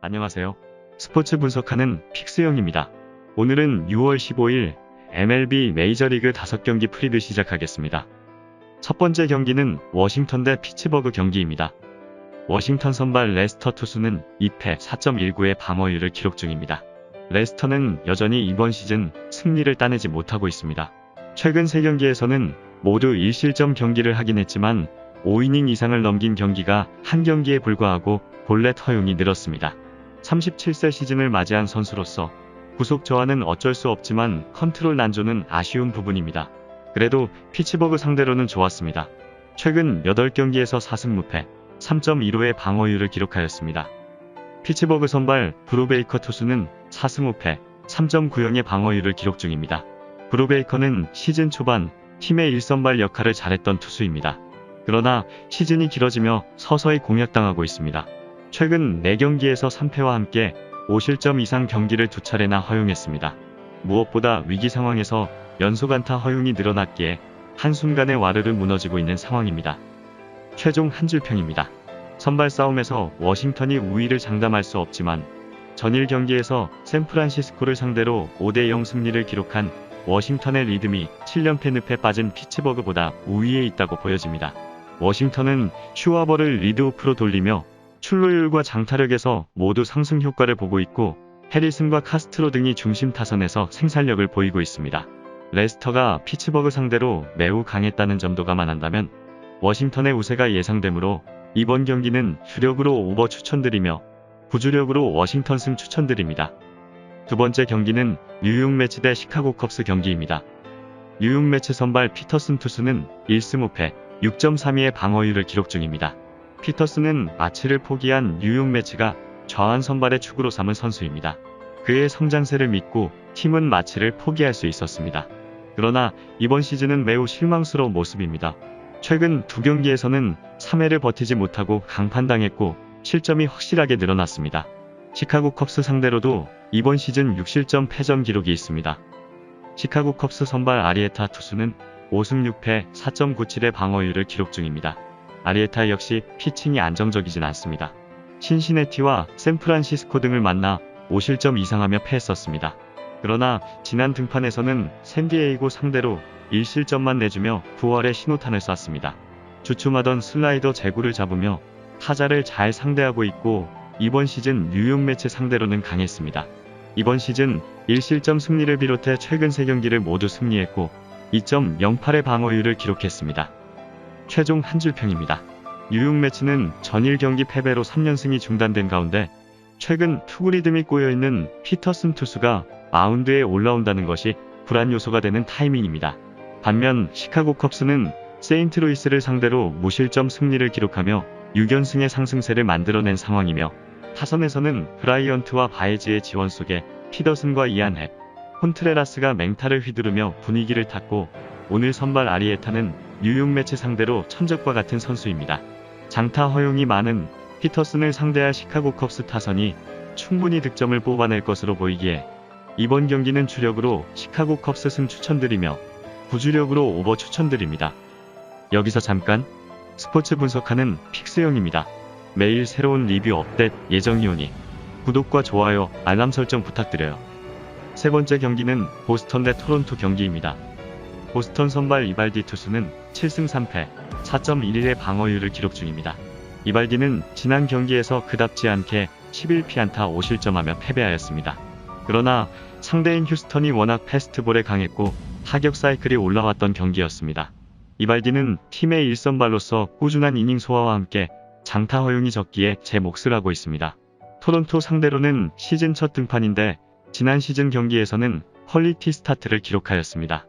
안녕하세요. 스포츠 분석하는 픽스형입니다. 오늘은 6월 15일 MLB 메이저리그 5경기 프리뷰 시작하겠습니다. 첫 번째 경기는 워싱턴 대 피츠버그 경기입니다. 워싱턴 선발 레스터 투수는 2패 4.19의 방어율을 기록 중입니다. 레스터는 여전히 이번 시즌 승리를 따내지 못하고 있습니다. 최근 3경기에서는 모두 1실점 경기를 하긴 했지만 5이닝 이상을 넘긴 경기가 한 경기에 불과하고 볼넷 허용이 늘었습니다. 37세 시즌을 맞이한 선수로서 구속 저하는 어쩔 수 없지만 컨트롤 난조는 아쉬운 부분입니다. 그래도 피츠버그 상대로는 좋았습니다. 최근 8경기에서 4승 무패 3.15의 방어율을 기록하였습니다. 피츠버그 선발 브루베이커 투수는 4승 5패 3.90의 방어율을 기록 중입니다. 브루베이커는 시즌 초반 팀의 1선발 역할을 잘했던 투수입니다. 그러나 시즌이 길어지며 서서히 공략당하고 있습니다. 최근 4경기에서 3패와 함께 5실점 이상 경기를 2차례나 허용했습니다. 무엇보다 위기 상황에서 연속 안타 허용이 늘어났기에 한순간에 와르르 무너지고 있는 상황입니다. 최종 한 줄 평입니다. 선발 싸움에서 워싱턴이 우위를 장담할 수 없지만 전일 경기에서 샌프란시스코를 상대로 5대0 승리를 기록한 워싱턴의 리듬이 7연패 늪에 빠진 피츠버그보다 우위에 있다고 보여집니다. 워싱턴은 슈와버를 리드오프로 돌리며 출루율과 장타력에서 모두 상승 효과를 보고 있고 해리슨과 카스트로 등이 중심 타선에서 생산력을 보이고 있습니다. 레스터가 피츠버그 상대로 매우 강했다는 점도 감안한다면 워싱턴의 우세가 예상되므로 이번 경기는 주력으로 오버 추천드리며 부주력으로 워싱턴 승 추천드립니다. 두 번째 경기는 뉴욕 매츠 대 시카고 컵스 경기입니다. 뉴욕 매츠 선발 피터슨 투수는 1승 5패 6.32의 방어율을 기록 중입니다. 피터슨은 마치를 포기한 뉴욕 매츠가 좌완 선발의 축으로 삼은 선수입니다. 그의 성장세를 믿고 팀은 마치를 포기할 수 있었습니다. 그러나 이번 시즌은 매우 실망스러운 모습입니다. 최근 2경기에서는 3회를 버티지 못하고 강판당했고 실점이 확실하게 늘어났습니다. 시카고 컵스 상대로도 이번 시즌 6실점 패전 기록이 있습니다. 시카고 컵스 선발 아리에타 투수는 5승 6패 4.97의 방어율을 기록 중입니다. 아리에타 역시 피칭이 안정적이진 않습니다. 신시내티와 샌프란시스코 등을 만나 5실점 이상하며 패했었습니다. 그러나 지난 등판에서는 샌디에이고 상대로 1실점만 내주며 9월에 신호탄을 쐈습니다. 주춤하던 슬라이더 제구를 잡으며 타자를 잘 상대하고 있고 이번 시즌 뉴욕 매츠 상대로는 강했습니다. 이번 시즌 1실점 승리를 비롯해 최근 3경기를 모두 승리했고 2.08의 방어율을 기록했습니다. 최종 한 줄 평입니다. 뉴욕 매츠는 전일 경기 패배로 3연승이 중단된 가운데 최근 투구 리듬이 꼬여있는 피터슨 투수가 마운드에 올라온다는 것이 불안 요소가 되는 타이밍입니다. 반면 시카고 컵스는 세인트루이스를 상대로 무실점 승리를 기록하며 6연승의 상승세를 만들어낸 상황이며 타선에서는 브라이언트와 바에즈의 지원 속에 피더슨과 이안 헵, 콘트레라스가 맹타를 휘두르며 분위기를 탔고 오늘 선발 아리에타는 뉴욕 매츠 상대로 천적과 같은 선수입니다. 장타 허용이 많은 피터슨을 상대할 시카고 컵스 타선이 충분히 득점을 뽑아낼 것으로 보이기에 이번 경기는 주력으로 시카고 컵스 승 추천드리며 부주력으로 오버 추천드립니다. 여기서 잠깐 스포츠 분석하는 픽스형입니다. 매일 새로운 리뷰 업데이트 예정이오니 구독과 좋아요, 알람 설정 부탁드려요. 세 번째 경기는 보스턴 대 토론토 경기입니다. 보스턴 선발 이발디 투수는 7승 3패 4.11의 방어율을 기록 중입니다. 이발디는 지난 경기에서 그답지 않게 11피안타 5실점하며 패배하였습니다. 그러나 상대인 휴스턴이 워낙 패스트볼에 강했고 타격 사이클이 올라왔던 경기였습니다. 이발디는 팀의 1선발로서 꾸준한 이닝 소화와 함께 장타 허용이 적기에 제 몫을 하고 있습니다. 토론토 상대로는 시즌 첫 등판인데 지난 시즌 경기에서는 퀄리티 스타트를 기록하였습니다.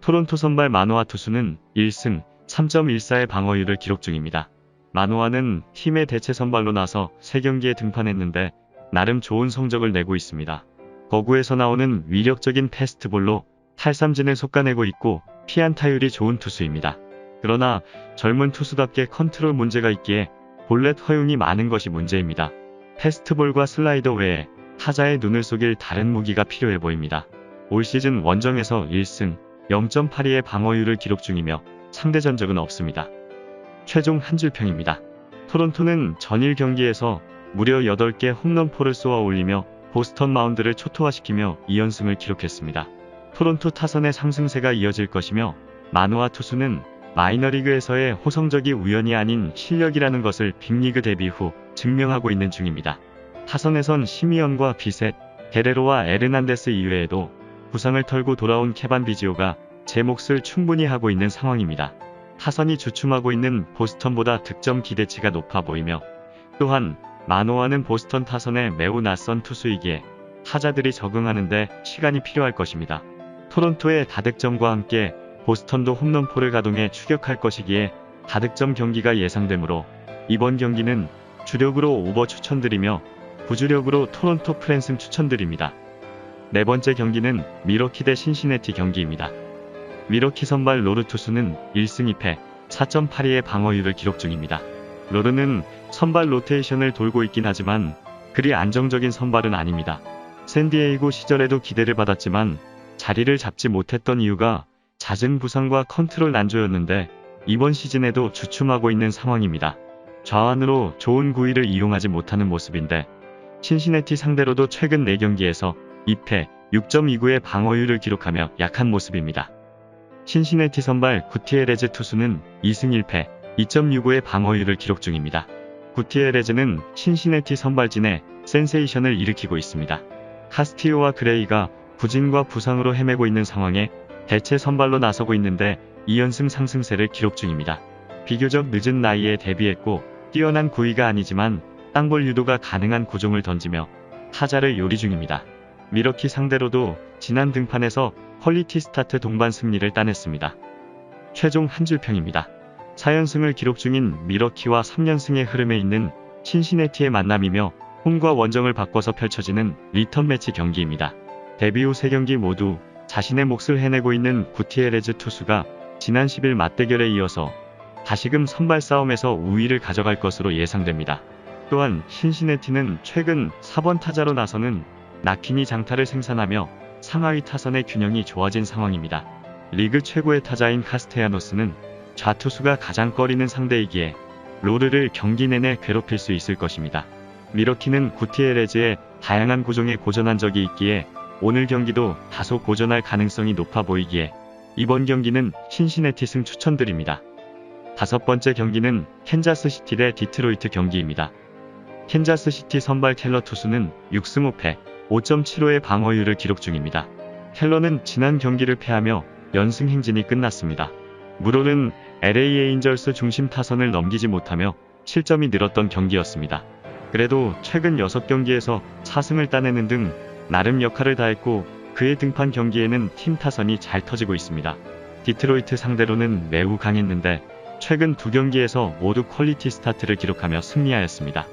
토론토 선발 마노아 투수는 1승 3.14의 방어율을 기록 중입니다. 마노아는 팀의 대체 선발로 나서 3경기에 등판했는데 나름 좋은 성적을 내고 있습니다. 거구에서 나오는 위력적인 패스트볼로 탈삼진을 솎아내고 있고 피안타율이 좋은 투수입니다. 그러나 젊은 투수답게 컨트롤 문제가 있기에 볼넷 허용이 많은 것이 문제입니다. 패스트볼과 슬라이더 외에 타자의 눈을 속일 다른 무기가 필요해 보입니다. 올 시즌 원정에서 1승 0.82의 방어율을 기록 중이며 상대 전적은 없습니다. 최종 한 줄 평입니다. 토론토는 전일 경기에서 무려 8개 홈런포를 쏘아 올리며 보스턴 마운드를 초토화시키며 2연승을 기록했습니다. 토론토 타선의 상승세가 이어질 것이며 마노아 투수는 마이너리그에서의 호성적이 우연이 아닌 실력이라는 것을 빅리그 데뷔 후 증명하고 있는 중입니다. 타선에선 시미언과 비셋, 게레로와 에르난데스 이외에도 부상을 털고 돌아온 케반 비지오가 제 몫을 충분히 하고 있는 상황입니다. 타선이 주춤하고 있는 보스턴보다 득점 기대치가 높아 보이며 또한 마노아는 보스턴 타선에 매우 낯선 투수이기에 타자들이 적응하는데 시간이 필요할 것입니다. 토론토의 다득점과 함께 보스턴도 홈런포를 가동해 추격할 것이기에 다득점 경기가 예상되므로 이번 경기는 주력으로 오버 추천드리며 부주력으로 토론토 프랜승 추천드립니다. 네 번째 경기는 미러키 대 신시내티 경기입니다. 미러키 선발 로르 투수는 1승 2패 4.82의 방어율을 기록 중입니다. 로르는 선발 로테이션을 돌고 있긴 하지만 그리 안정적인 선발은 아닙니다. 샌디에이고 시절에도 기대를 받았지만 자리를 잡지 못했던 이유가 잦은 부상과 컨트롤 난조였는데 이번 시즌에도 주춤하고 있는 상황입니다. 좌완으로 좋은 구위를 이용하지 못하는 모습인데 신시내티 상대로도 최근 4경기에서 2패 6.29의 방어율을 기록하며 약한 모습입니다. 신시내티 선발 구티에레즈 투수는 2승 1패 2.65의 방어율을 기록 중입니다. 구티에레즈는 신시내티 선발진에 센세이션을 일으키고 있습니다. 카스티오와 그레이가 부진과 부상으로 헤매고 있는 상황에 대체 선발로 나서고 있는데 2연승 상승세를 기록 중입니다. 비교적 늦은 나이에 데뷔했고 뛰어난 구위가 아니지만 땅볼 유도가 가능한 구종을 던지며 타자를 요리 중입니다. 미러키 상대로도 지난 등판에서 퀄리티 스타트 동반 승리를 따냈습니다. 최종 한 줄평입니다. 4연승을 기록 중인 미러키와 3연승의 흐름에 있는 신시내티의 만남이며 홈과 원정을 바꿔서 펼쳐지는 리턴 매치 경기입니다. 데뷔 후 3경기 모두 자신의 몫을 해내고 있는 구티에레즈 투수가 지난 10일 맞대결에 이어서 다시금 선발 싸움에서 우위를 가져갈 것으로 예상됩니다. 또한 신시내티는 최근 4번 타자로 나서는 나키니 장타를 생산하며 상하위 타선의 균형이 좋아진 상황입니다. 리그 최고의 타자인 카스테야노스는 좌투수가 가장 꺼리는 상대이기에 로르를 경기 내내 괴롭힐 수 있을 것입니다. 미러키는 구티에레즈의 다양한 구종에 고전한 적이 있기에 오늘 경기도 다소 고전할 가능성이 높아 보이기에 이번 경기는 신시내티 승 추천드립니다. 다섯 번째 경기는 캔자스시티 대 디트로이트 경기입니다. 캔자스시티 선발 켈러 투수는 6승 5패 5.75의 방어율을 기록 중입니다. 켈러는 지난 경기를 패하며 연승 행진이 끝났습니다. 무롤은 LA 에인절스 중심 타선을 넘기지 못하며 실점이 늘었던 경기였습니다. 그래도 최근 6경기에서 4승을 따내는 등 나름 역할을 다했고 그의 등판 경기에는 팀 타선이 잘 터지고 있습니다. 디트로이트 상대로는 매우 강했는데 최근 2경기에서 모두 퀄리티 스타트를 기록하며 승리하였습니다.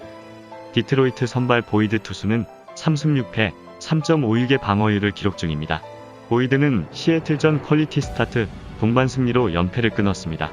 디트로이트 선발 보이드 투수는 3승 6패 3.56의 방어율을 기록 중입니다. 보이드는 시애틀전 퀄리티 스타트 동반 승리로 연패를 끊었습니다.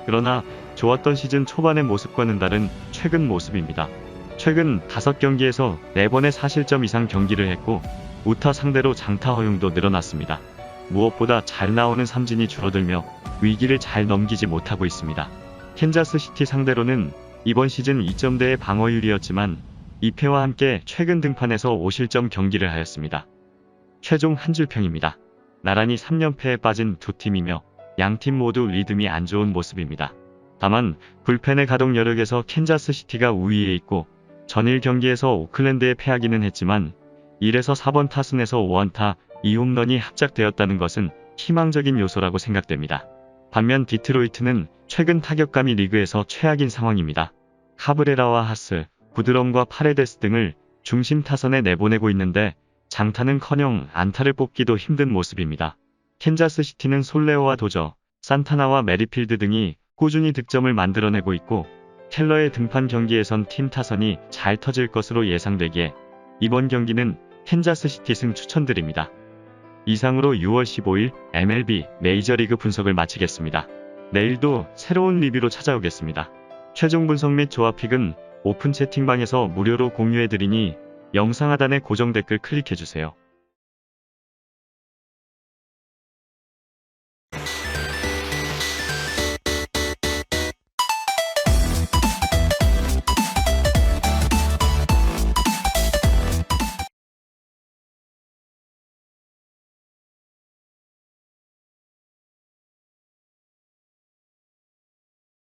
그러나 좋았던 시즌 초반의 모습과는 다른 최근 모습입니다. 최근 5경기에서 4번의 4실점 이상 경기를 했고 우타 상대로 장타 허용도 늘어났습니다. 무엇보다 잘 나오는 삼진이 줄어들며 위기를 잘 넘기지 못하고 있습니다. 캔자스시티 상대로는 이번 시즌 2점대의 방어율이었지만 2패와 함께 최근 등판에서 5실점 경기를 하였습니다. 최종 한 줄평입니다. 나란히 3연패에 빠진 두 팀이며 양팀 모두 리듬이 안 좋은 모습입니다. 다만 불펜의 가동 여력에서 캔자스시티가 우위에 있고 전일 경기에서 오클랜드에 패하기는 했지만 1에서 4번 타순에서 5안타 2홈런이 합작되었다는 것은 희망적인 요소라고 생각됩니다. 반면 디트로이트는 최근 타격감이 리그에서 최악인 상황입니다. 카브레라와 하스, 부드럼과 파레데스 등을 중심 타선에 내보내고 있는데 장타는커녕 안타를 뽑기도 힘든 모습입니다. 캔자스시티는 솔레오와 도저, 산타나와 메리필드 등이 꾸준히 득점을 만들어내고 있고 켈러의 등판 경기에선 팀 타선이 잘 터질 것으로 예상되기에 이번 경기는 캔자스시티 승 추천드립니다. 이상으로 6월 15일 MLB 메이저리그 분석을 마치겠습니다. 내일도 새로운 리뷰로 찾아오겠습니다. 최종 분석 및 조합픽은 오픈 채팅방에서 무료로 공유해드리니 영상 하단의 고정 댓글 클릭해주세요.